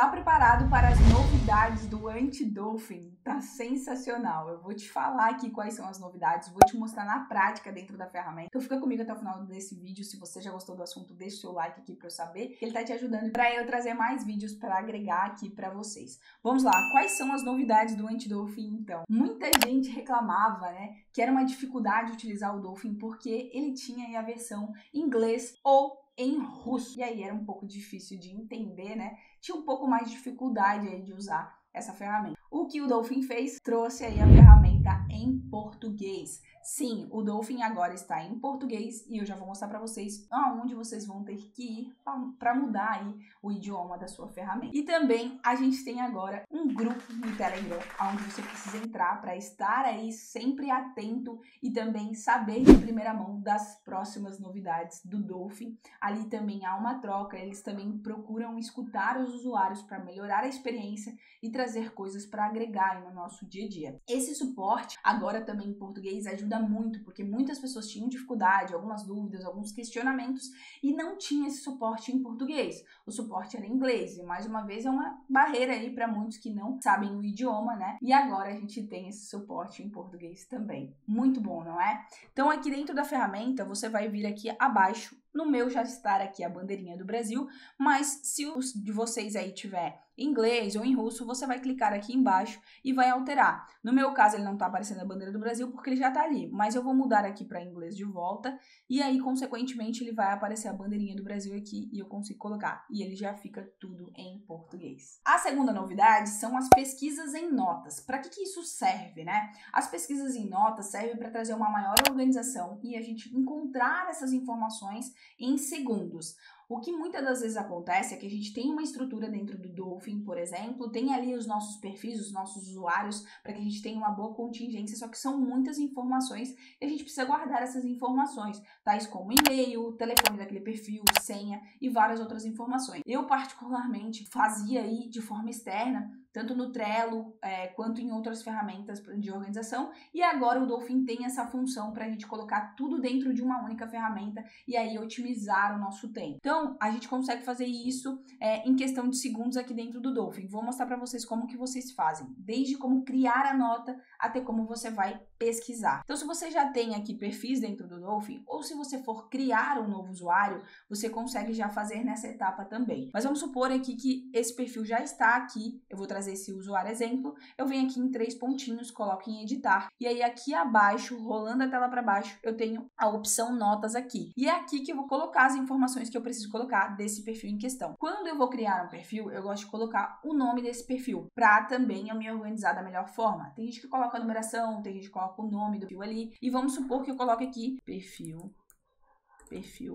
Tá preparado para as novidades do Anti-Dolphin? Tá sensacional. Eu vou te falar aqui quais são as novidades, vou te mostrar na prática dentro da ferramenta. Então fica comigo até o final desse vídeo. Se você já gostou do assunto, deixa o seu like aqui para eu saber. Ele tá te ajudando para eu trazer mais vídeos para agregar aqui para vocês. Vamos lá, quais são as novidades do Anti-Dolphin então? Muita gente reclamava, né, que era uma dificuldade utilizar o Dolphin porque ele tinha aí a versão em inglês ou em russo. E aí era um pouco difícil de entender, né? Tinha um pouco mais de dificuldade aí de usar essa ferramenta. O que o Dolphin fez? Trouxe aí a ferramenta em português. Sim, o Dolphin agora está em português e eu já vou mostrar para vocês aonde vocês vão ter que ir para mudar aí o idioma da sua ferramenta. E também a gente tem agora um grupo no Telegram, onde você precisa entrar para estar aí sempre atento e também saber de primeira mão das próximas novidades do Dolphin. Ali também há uma troca, eles também procuram escutar os usuários para melhorar a experiência e trazer coisas para agregar aí no nosso dia a dia. Esse suporte agora também em português ajuda muito, porque muitas pessoas tinham dificuldade, algumas dúvidas, alguns questionamentos e não tinha esse suporte em português. O suporte era em inglês e mais uma vez é uma barreira aí para muitos que não sabem o idioma, né? E agora a gente tem esse suporte em português também. Muito bom, não é? Então aqui dentro da ferramenta você vai vir aqui abaixo. No meu já está aqui a bandeirinha do Brasil, mas se o de vocês aí tiver em inglês ou em russo, você vai clicar aqui embaixo e vai alterar. No meu caso, ele não está aparecendo a bandeira do Brasil porque ele já está ali, mas eu vou mudar aqui para inglês de volta e aí, consequentemente, ele vai aparecer a bandeirinha do Brasil aqui e eu consigo colocar. E ele já fica tudo em português. A segunda novidade são as pesquisas em notas. Para que isso serve, né? As pesquisas em notas servem para trazer uma maior organização e a gente encontrar essas informações em segundos. O que muitas das vezes acontece é que a gente tem uma estrutura dentro do Dolphin, por exemplo, tem ali os nossos perfis, os nossos usuários, para que a gente tenha uma boa contingência, só que são muitas informações e a gente precisa guardar essas informações, tais como e-mail, telefone daquele perfil, senha e várias outras informações. Eu particularmente fazia aí de forma externa, tanto no Trello quanto em outras ferramentas de organização, e agora o Dolphin tem essa função para a gente colocar tudo dentro de uma única ferramenta e aí otimizar o nosso tempo. Então, a gente consegue fazer isso em questão de segundos aqui dentro do Dolphin. Vou mostrar para vocês como que vocês fazem, desde como criar a nota até como você vai pesquisar. Então, se você já tem aqui perfis dentro do Dolphin, ou se você for criar um novo usuário, você consegue já fazer nessa etapa também. Mas vamos supor aqui que esse perfil já está aqui, eu vou trazer esse usuário exemplo, eu venho aqui em 3 pontinhos, coloco em editar, e aí aqui abaixo, rolando a tela para baixo, eu tenho a opção notas aqui. E é aqui que eu vou colocar as informações que eu preciso colocar desse perfil em questão. Quando eu vou criar um perfil, eu gosto de colocar o nome desse perfil, para também eu me organizar da melhor forma. Tem gente que coloca a numeração, tem gente que coloca o nome do perfil ali, e vamos supor que eu coloque aqui perfil,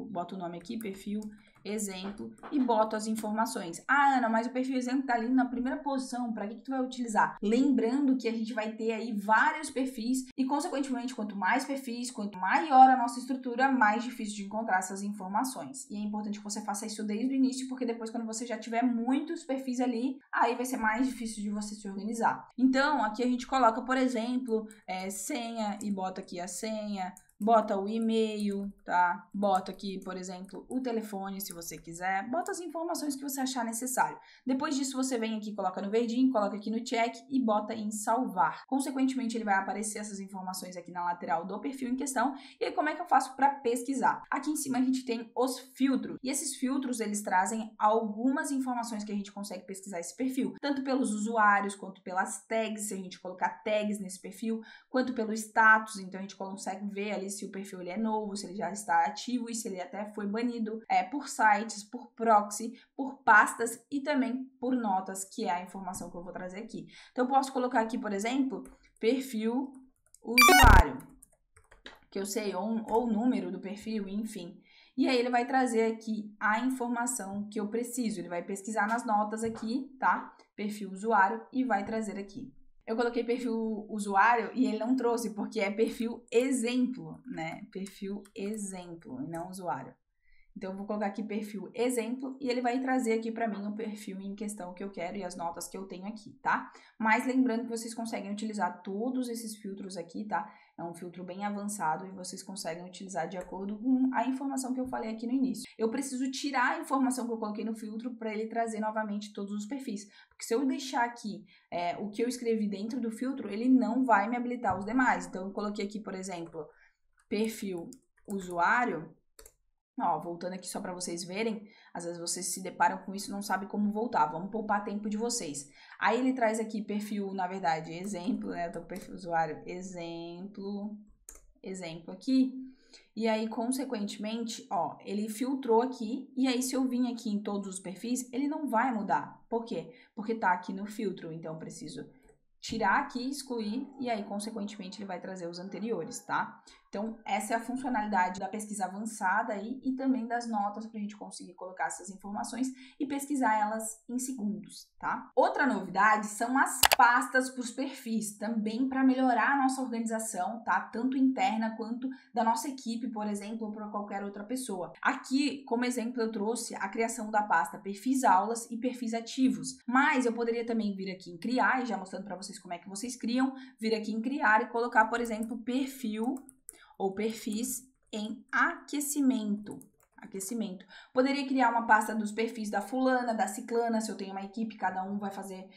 boto o nome aqui, perfil, exemplo, e boto as informações. Ah, Ana, mas o perfil exemplo tá ali na primeira posição, para que tu vai utilizar? Lembrando que a gente vai ter aí vários perfis e, consequentemente, quanto mais perfis, quanto maior a nossa estrutura, mais difícil de encontrar essas informações. E é importante que você faça isso desde o início, porque depois, quando você já tiver muitos perfis ali, aí vai ser mais difícil de você se organizar. Então, aqui a gente coloca, por exemplo, senha e bota aqui a senha, bota o e-mail, tá? Bota aqui, por exemplo, o telefone, se você quiser. Bota as informações que você achar necessário. Depois disso, você vem aqui, coloca no verdinho, coloca aqui no check e bota em salvar. Consequentemente, ele vai aparecer essas informações aqui na lateral do perfil em questão. E aí, como é que eu faço para pesquisar? Aqui em cima, a gente tem os filtros. E esses filtros, eles trazem algumas informações que a gente consegue pesquisar esse perfil. Tanto pelos usuários, quanto pelas tags, se a gente colocar tags nesse perfil, quanto pelo status. Então, a gente consegue ver ali se o perfil ele é novo, se ele já está ativo e se ele até foi banido por sites, por proxy, por pastas e também por notas, que é a informação que eu vou trazer aqui. Então, eu posso colocar aqui, por exemplo, perfil usuário, que eu sei, ou o número do perfil, enfim. E aí ele vai trazer aqui a informação que eu preciso. Ele vai pesquisar nas notas aqui, tá? Perfil usuário e vai trazer aqui. Eu coloquei perfil usuário e ele não trouxe, porque é perfil exemplo, né? Perfil exemplo e não usuário. Então, eu vou colocar aqui perfil exemplo e ele vai trazer aqui para mim o perfil em questão que eu quero e as notas que eu tenho aqui, tá? Mas lembrando que vocês conseguem utilizar todos esses filtros aqui, tá? É um filtro bem avançado e vocês conseguem utilizar de acordo com a informação que eu falei aqui no início. Eu preciso tirar a informação que eu coloquei no filtro para ele trazer novamente todos os perfis. Porque se eu deixar aqui o que eu escrevi dentro do filtro, ele não vai me habilitar os demais. Então, eu coloquei aqui, por exemplo, perfil usuário. Ó, voltando aqui só para vocês verem, às vezes vocês se deparam com isso e não sabem como voltar, vamos poupar tempo de vocês. Aí ele traz aqui perfil, na verdade, exemplo, né, eu tô com perfil usuário, exemplo aqui, e aí, consequentemente, ó, ele filtrou aqui, e aí se eu vim aqui em todos os perfis, ele não vai mudar. Por quê? Porque tá aqui no filtro, então eu preciso tirar aqui, excluir, e aí, consequentemente, ele vai trazer os anteriores, tá? Então, essa é a funcionalidade da pesquisa avançada aí e também das notas para a gente conseguir colocar essas informações e pesquisar elas em segundos, tá? Outra novidade são as pastas para os perfis, também para melhorar a nossa organização, tá? Tanto interna quanto da nossa equipe, por exemplo, ou para qualquer outra pessoa. Aqui, como exemplo, eu trouxe a criação da pasta perfis aulas e perfis ativos, mas eu poderia também vir aqui em criar, e já mostrando para vocês como é que vocês criam, vir aqui em criar e colocar, por exemplo, perfil ou perfis em aquecimento. Poderia criar uma pasta dos perfis da fulana, da ciclana, se eu tenho uma equipe, cada um vai fazer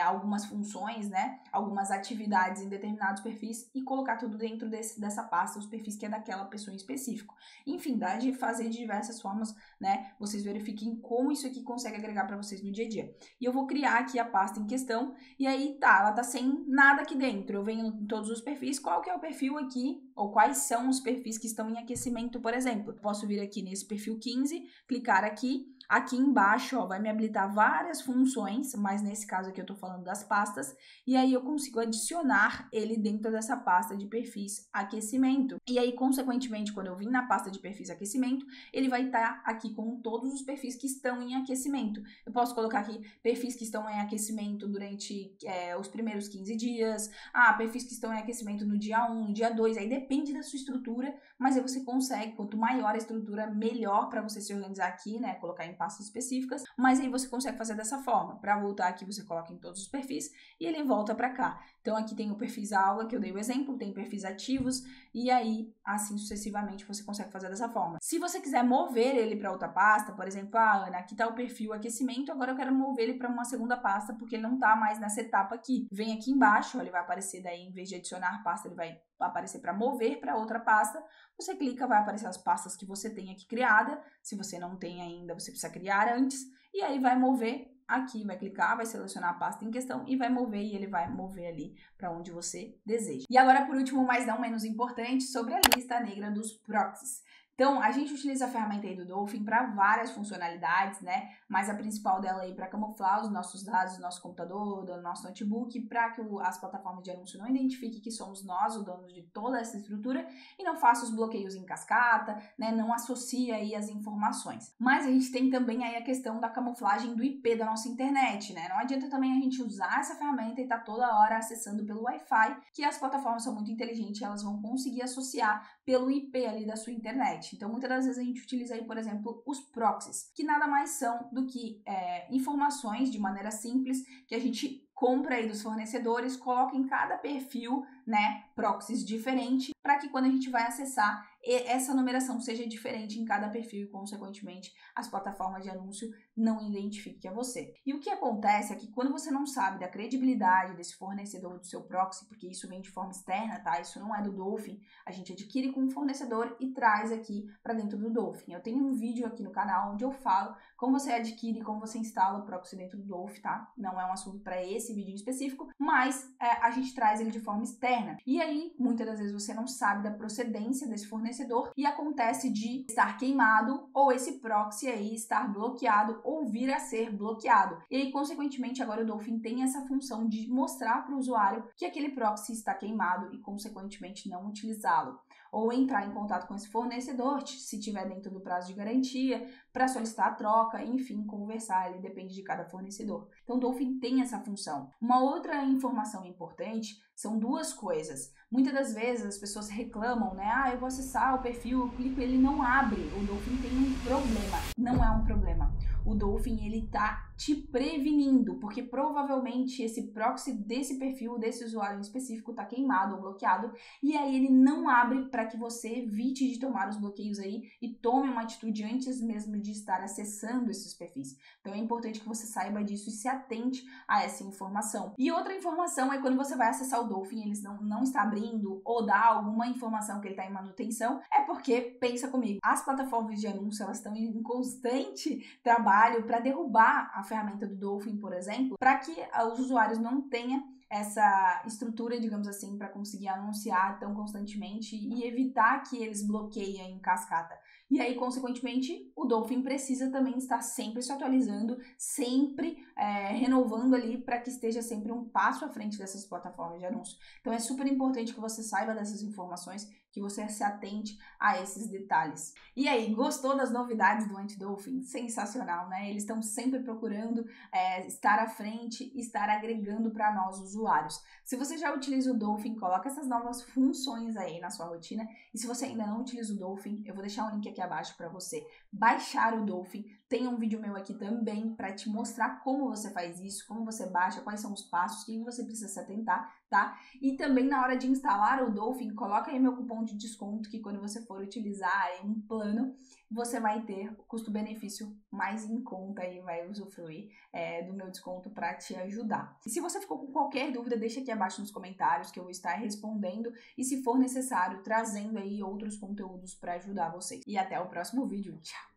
algumas funções, né? Algumas atividades em determinados perfis e colocar tudo dentro dessa pasta, os perfis que é daquela pessoa em específico. Enfim, dá de fazer de diversas formas, né? Vocês verifiquem como isso aqui consegue agregar para vocês no dia a dia. E eu vou criar aqui a pasta em questão e aí tá, ela tá sem nada aqui dentro. Eu venho em todos os perfis, qual que é o perfil aqui, ou quais são os perfis que estão em aquecimento, por exemplo. Eu posso vir aqui nesse perfil 15, clicar aqui embaixo, ó, vai me habilitar várias funções, mas nesse caso aqui eu tô falando das pastas, e aí eu consigo adicionar ele dentro dessa pasta de perfis aquecimento. E aí, consequentemente, quando eu vim na pasta de perfis aquecimento, ele vai estar aqui com todos os perfis que estão em aquecimento. Eu posso colocar aqui perfis que estão em aquecimento durante os primeiros 15 dias, perfis que estão em aquecimento no dia 1, no dia 2, aí depende da sua estrutura, mas aí você consegue, quanto maior a estrutura, melhor para você se organizar aqui, né, colocar em pastas específicas, mas aí você consegue fazer dessa forma. Para voltar aqui, você coloca em todos os perfis e ele volta para cá. Então, aqui tem o perfis aula, que eu dei o exemplo, tem perfis ativos, e aí, assim sucessivamente, você consegue fazer dessa forma. Se você quiser mover ele para outra pasta, por exemplo, Ana, aqui está o perfil aquecimento, agora eu quero mover ele para uma segunda pasta, porque ele não está mais nessa etapa aqui. Vem aqui embaixo, ó, ele vai aparecer daí, em vez de adicionar pasta, ele vai aparecer para mover para outra pasta. Você clica, vai aparecer as pastas que você tem aqui criada. Se você não tem ainda, você precisa criar antes. E aí vai mover aqui, vai clicar, vai selecionar a pasta em questão e vai mover, e ele vai mover ali para onde você deseja. E agora, por último, mas não menos importante, sobre a lista negra dos proxies. Então, a gente utiliza a ferramenta aí do Dolphin para várias funcionalidades, né? Mas a principal dela aí para camuflar os nossos dados do nosso computador, do nosso notebook, para que as plataformas de anúncio não identifiquem que somos nós os donos de toda essa estrutura e não faça os bloqueios em cascata, né? Não associa aí as informações. Mas a gente tem também aí a questão da camuflagem do IP da nossa internet, né? Não adianta também a gente usar essa ferramenta e estar toda hora acessando pelo Wi-Fi, que as plataformas são muito inteligentes, elas vão conseguir associar pelo IP ali da sua internet. Então, muitas das vezes a gente utiliza aí, por exemplo, os proxies, que nada mais são do que informações de maneira simples que a gente compra aí dos fornecedores, coloca em cada perfil, né, proxies diferente, para que quando a gente vai acessar, essa numeração seja diferente em cada perfil e, consequentemente, as plataformas de anúncio não identifiquem que é você. E o que acontece é que quando você não sabe da credibilidade desse fornecedor do seu proxy, porque isso vem de forma externa, tá? Isso não é do Dolphin, a gente adquire com um fornecedor e traz aqui para dentro do Dolphin. Eu tenho um vídeo aqui no canal onde eu falo como você adquire, como você instala o proxy dentro do Dolphin, tá? Não é um assunto para esse vídeo em específico, mas a gente traz ele de forma externa. E aí, muitas das vezes você não sabe da procedência desse fornecedor e acontece de estar queimado ou esse proxy aí estar bloqueado ou vir a ser bloqueado. E aí, consequentemente, agora o Dolphin tem essa função de mostrar para o usuário que aquele proxy está queimado e, consequentemente, não utilizá-lo. Ou entrar em contato com esse fornecedor, se tiver dentro do prazo de garantia, para solicitar a troca, enfim, conversar, ele depende de cada fornecedor. Então o Dolphin tem essa função. Uma outra informação importante são duas coisas. Muitas das vezes as pessoas reclamam, né? Ah, eu vou acessar o perfil, eu clico, ele não abre. O Dolphin tem um problema. Não é um problema. O Dolphin, ele tá te prevenindo, porque provavelmente esse proxy desse perfil, desse usuário em específico, tá queimado ou bloqueado, e aí ele não abre para que você evite de tomar os bloqueios aí e tome uma atitude antes mesmo de estar acessando esses perfis. Então é importante que você saiba disso e se atente a essa informação. E outra informação é quando você vai acessar o Dolphin, eles não está abrindo ou dá alguma informação que ele está em manutenção, é porque, pensa comigo, as plataformas de anúncio, elas estão em constante trabalho para derrubar a ferramenta do Dolphin, por exemplo, para que os usuários não tenham essa estrutura, digamos assim, para conseguir anunciar tão constantemente e evitar que eles bloqueiem em cascata. E aí, consequentemente, o Dolphin precisa também estar sempre se atualizando, sempre renovando ali para que esteja sempre um passo à frente dessas plataformas de anúncio. Então é super importante que você saiba dessas informações, que você se atente a esses detalhes. E aí, gostou das novidades do Anti-Dolphin? Sensacional, né? Eles estão sempre procurando estar à frente, estar agregando para nós usuários. Se você já utiliza o Dolphin, coloca essas novas funções aí na sua rotina. E se você ainda não utiliza o Dolphin, eu vou deixar um link aqui abaixo para você baixar o Dolphin. Tem um vídeo meu aqui também para te mostrar como você faz isso, como você baixa, quais são os passos, o que você precisa se atentar, tá? E também na hora de instalar o Dolphin, coloca aí meu cupom de desconto, que quando você for utilizar aí um plano, você vai ter o custo-benefício mais em conta e vai usufruir do meu desconto para te ajudar. E se você ficou com qualquer dúvida, deixa aqui abaixo nos comentários que eu vou estar respondendo e, se for necessário, trazendo aí outros conteúdos para ajudar vocês. E até o próximo vídeo. Tchau!